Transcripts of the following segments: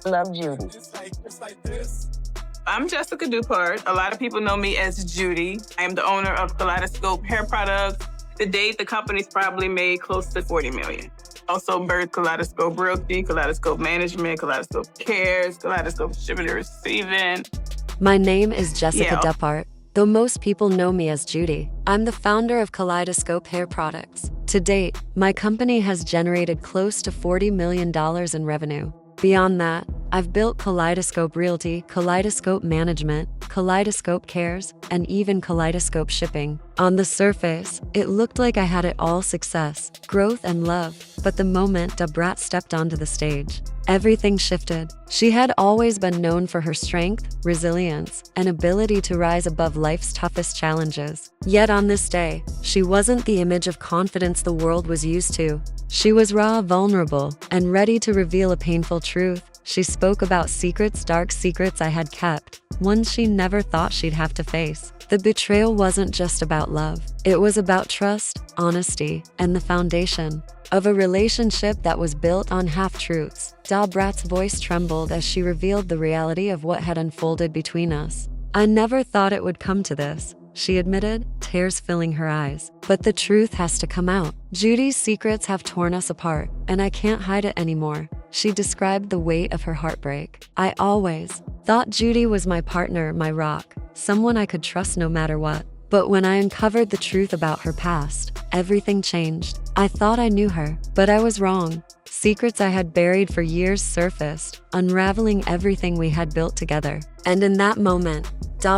Love Judy. I'm Jessica Dupart. A lot of people know me as Judy. I am the owner of Kaleidoscope Hair Products. To date, the company's probably made close to $40 million. Also birthed Kaleidoscope Realty, Kaleidoscope Management, Kaleidoscope Cares, Kaleidoscope Shipping and Receiving. My name is Jessica Dupart, though most people know me as Judy. I'm the founder of Kaleidoscope Hair Products. To date, my company has generated close to $40 million in revenue. Beyond that, I've built Kaleidoscope Realty, Kaleidoscope Management, Kaleidoscope Cares, and even Kaleidoscope Shipping. On the surface, it looked like I had it all: success, growth, and love. But the moment Brat stepped onto the stage, everything shifted. She had always been known for her strength, resilience, and ability to rise above life's toughest challenges. Yet on this day, she wasn't the image of confidence the world was used to. She was raw, vulnerable, and ready to reveal a painful truth. She spoke about secrets, dark secrets I had kept, ones she never thought she'd have to face. The betrayal wasn't just about love. It was about trust, honesty, and the foundation of a relationship that was built on half-truths. Brat's voice trembled as she revealed the reality of what had unfolded between us. "I never thought it would come to this," she admitted, tears filling her eyes. "But the truth has to come out. Judy's secrets have torn us apart, and I can't hide it anymore." She described the weight of her heartbreak. "I always thought Judy was my partner, my rock, someone I could trust no matter what. But when I uncovered the truth about her past, everything changed. I thought I knew her, but I was wrong. Secrets I had buried for years surfaced, unraveling everything we had built together. And in that moment,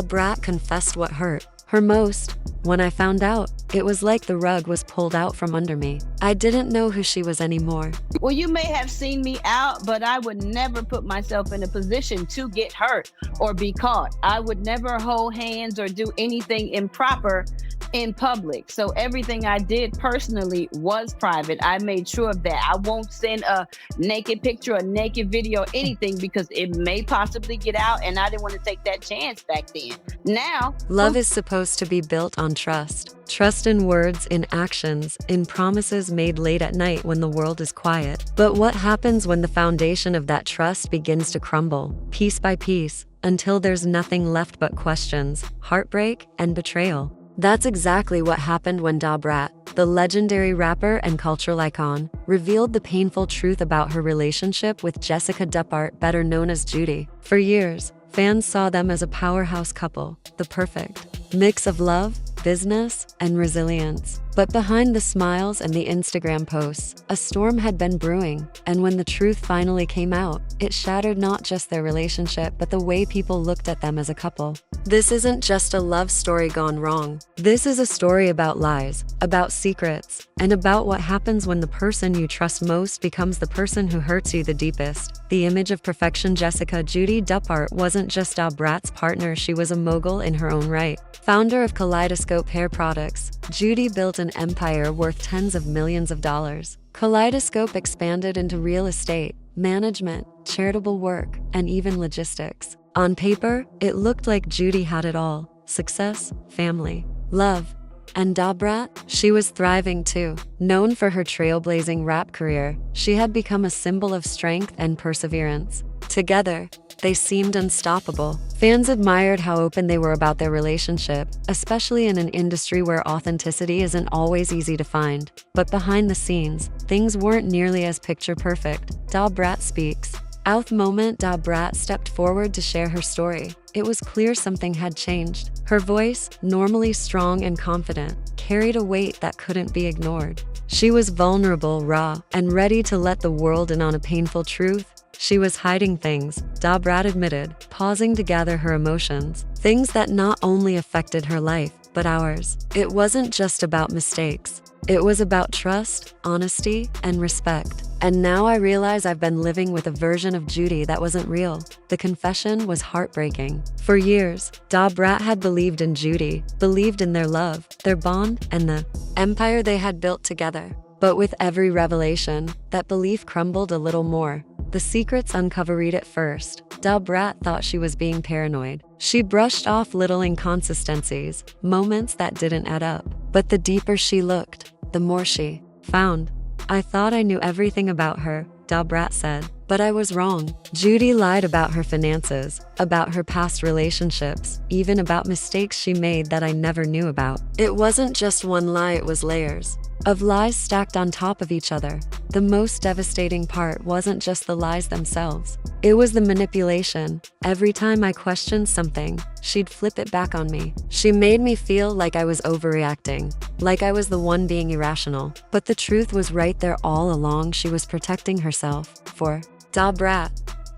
Brat confessed what hurt her most. When I found out, it was like the rug was pulled out from under me. I didn't know who she was anymore." Well, you may have seen me out, but I would never put myself in a position to get hurt or be caught. I would never hold hands or do anything improper in public. So everything I did personally was private. I made sure of that. I won't send a naked picture, a naked video, anything, because it may possibly get out, and I didn't want to take that chance back then. Now, love is supposed to be built on trust. Trust in words, in actions, in promises made late at night when the world is quiet. But what happens when the foundation of that trust begins to crumble, piece by piece, until there's nothing left but questions, heartbreak, and betrayal? That's exactly what happened when Brat, the legendary rapper and cultural icon, revealed the painful truth about her relationship with Jessica Dupart, better known as Judy. For years, fans saw them as a powerhouse couple, the perfect mix of love, business, and resilience. But behind the smiles and the Instagram posts, a storm had been brewing, and when the truth finally came out, it shattered not just their relationship, but the way people looked at them as a couple. This isn't just a love story gone wrong. This is a story about lies, about secrets, and about what happens when the person you trust most becomes the person who hurts you the deepest. The image of perfection Judy Dupart wasn't just Brat's partner, she was a mogul in her own right. Founder of Kaleidoscope Hair Products, Judy built an empire worth tens of millions of dollars. Kaleidoscope expanded into real estate, management, charitable work, and even logistics. On paper, it looked like Judy had it all: success, family, love. And Brat, she was thriving too. Known for her trailblazing rap career, she had become a symbol of strength and perseverance. Together, they seemed unstoppable. Fans admired how open they were about their relationship, especially in an industry where authenticity isn't always easy to find. But behind the scenes, things weren't nearly as picture perfect. Brat speaks. Out moment, Brat stepped forward to share her story. It was clear something had changed. Her voice, normally strong and confident, carried a weight that couldn't be ignored. She was vulnerable, raw, and ready to let the world in on a painful truth. She was hiding things, Brat admitted, pausing to gather her emotions. Things that not only affected her life, but ours. It wasn't just about mistakes. It was about trust, honesty, and respect. And now I realize I've been living with a version of Judy that wasn't real. The confession was heartbreaking. For years, Brat had believed in Judy, believed in their love, their bond, and the empire they had built together. But with every revelation, that belief crumbled a little more. The secrets uncovered at first. Brat thought she was being paranoid. She brushed off little inconsistencies, moments that didn't add up. But the deeper she looked, the more she found. "I thought I knew everything about her," Brat said. But I was wrong. Judy lied about her finances, about her past relationships, even about mistakes she made that I never knew about. It wasn't just one lie, it was layers of lies stacked on top of each other. The most devastating part wasn't just the lies themselves. It was the manipulation. Every time I questioned something, she'd flip it back on me. She made me feel like I was overreacting, like I was the one being irrational. But the truth was right there all along. She was protecting herself. For Brat,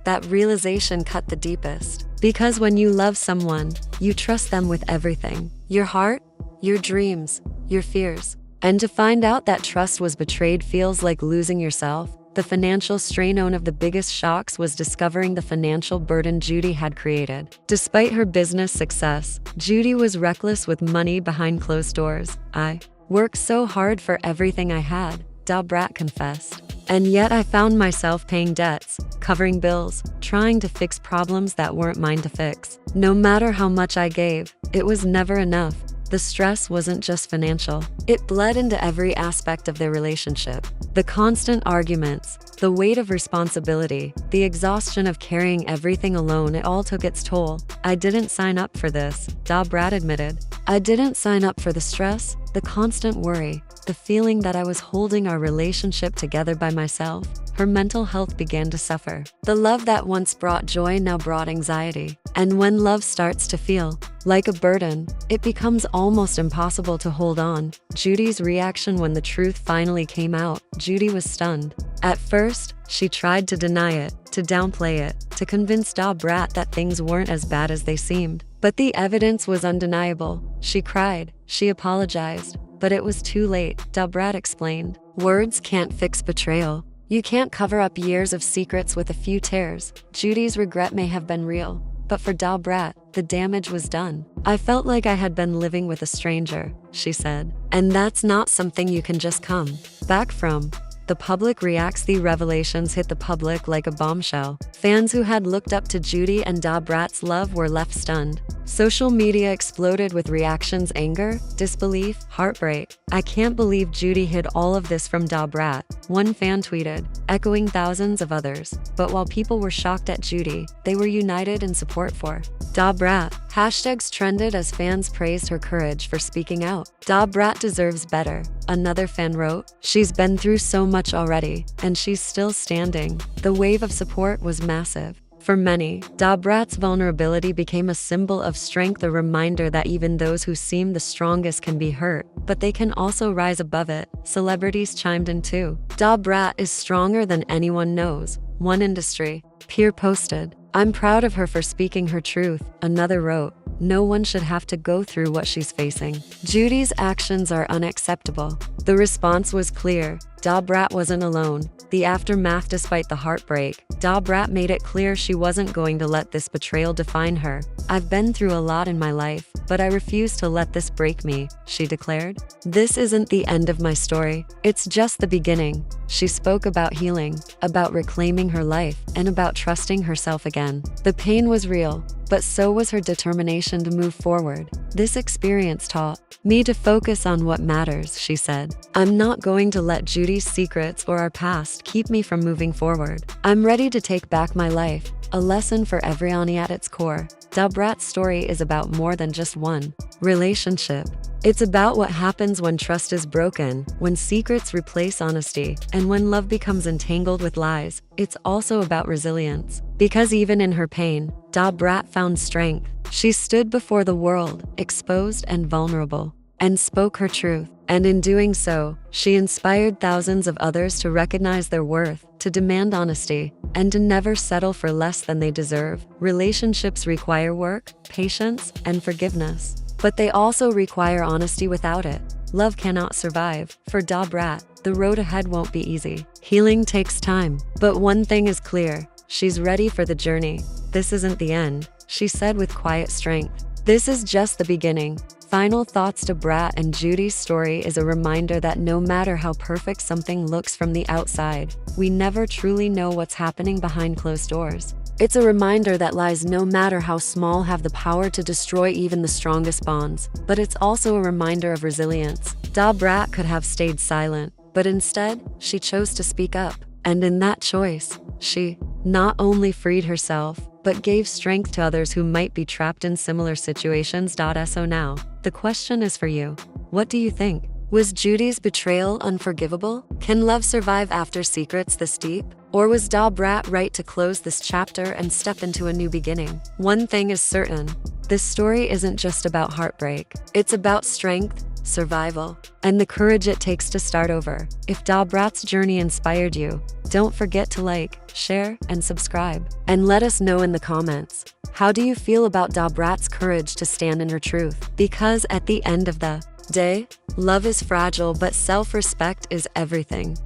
that realization cut the deepest. Because when you love someone, you trust them with everything. Your heart, your dreams, your fears. And to find out that trust was betrayed feels like losing yourself. The financial strain. One of the biggest shocks was discovering the financial burden Judy had created. Despite her business success, Judy was reckless with money behind closed doors. I worked so hard for everything I had, Brat confessed. And yet I found myself paying debts, covering bills, trying to fix problems that weren't mine to fix. No matter how much I gave, it was never enough. The stress wasn't just financial. It bled into every aspect of their relationship. The constant arguments, the weight of responsibility, the exhaustion of carrying everything alone, it all took its toll. I didn't sign up for this, Brat admitted. I didn't sign up for the stress, the constant worry, the feeling that I was holding our relationship together by myself. Her mental health began to suffer. The love that once brought joy now brought anxiety. And when love starts to feel like a burden, it becomes almost impossible to hold on. Judy's reaction when the truth finally came out. Judy was stunned. At first, she tried to deny it, to downplay it, to convince Brat that things weren't as bad as they seemed. But the evidence was undeniable. She cried, she apologized, but it was too late, Brat explained. Words can't fix betrayal. You can't cover up years of secrets with a few tears. Judy's regret may have been real, but for Brat, the damage was done. I felt like I had been living with a stranger, she said. And that's not something you can just come back from. The public reacts. The revelations hit the public like a bombshell. Fans who had looked up to Judy and Brat's love were left stunned. Social media exploded with reactions: anger, disbelief, heartbreak. I can't believe Judy hid all of this from Brat, one fan tweeted, echoing thousands of others. But while people were shocked at Judy, they were united in support for Brat. Hashtags trended as fans praised her courage for speaking out. Brat deserves better, another fan wrote. She's been through so much already, and she's still standing. The wave of support was massive. For many, Brat's vulnerability became a symbol of strength, a reminder that even those who seem the strongest can be hurt, but they can also rise above it. Celebrities chimed in too. Brat is stronger than anyone knows, one industry peer posted. I'm proud of her for speaking her truth, another wrote. No one should have to go through what she's facing. Judy's actions are unacceptable. The response was clear. Brat wasn't alone. The aftermath, despite the heartbreak, Brat made it clear she wasn't going to let this betrayal define her. I've been through a lot in my life, but I refuse to let this break me, she declared. This isn't the end of my story. It's just the beginning. She spoke about healing, about reclaiming her life, and about trusting herself again. The pain was real, but so was her determination to move forward. This experience taught me to focus on what matters, she said. I'm not going to let Judy's secrets or our past keep me from moving forward. I'm ready to take back my life, a lesson for everyone at its core. Brat's story is about more than just one relationship. It's about what happens when trust is broken, when secrets replace honesty, and when love becomes entangled with lies. It's also about resilience. Because even in her pain, Brat found strength. She stood before the world, exposed and vulnerable, and spoke her truth. And in doing so, she inspired thousands of others to recognize their worth, to demand honesty, and to never settle for less than they deserve. Relationships require work, patience, and forgiveness. But they also require honesty. Without it, love cannot survive. For Brat, the road ahead won't be easy. Healing takes time. But one thing is clear, she's ready for the journey. This isn't the end, she said with quiet strength. This is just the beginning. Final thoughts. Brat and Judy's story is a reminder that no matter how perfect something looks from the outside, we never truly know what's happening behind closed doors. It's a reminder that lies, no matter how small, have the power to destroy even the strongest bonds. But it's also a reminder of resilience. Brat could have stayed silent, but instead, she chose to speak up. And in that choice, she not only freed herself, but gave strength to others who might be trapped in similar situations. So now, the question is for you. What do you think? Was Judy's betrayal unforgivable? Can love survive after secrets this deep? Or was Brat right to close this chapter and step into a new beginning? One thing is certain, this story isn't just about heartbreak. It's about strength, survival, and the courage it takes to start over. If Brat's journey inspired you, don't forget to like, share, and subscribe. And let us know in the comments, how do you feel about Brat's courage to stand in her truth? Because at the end of the day, love is fragile, but self-respect is everything.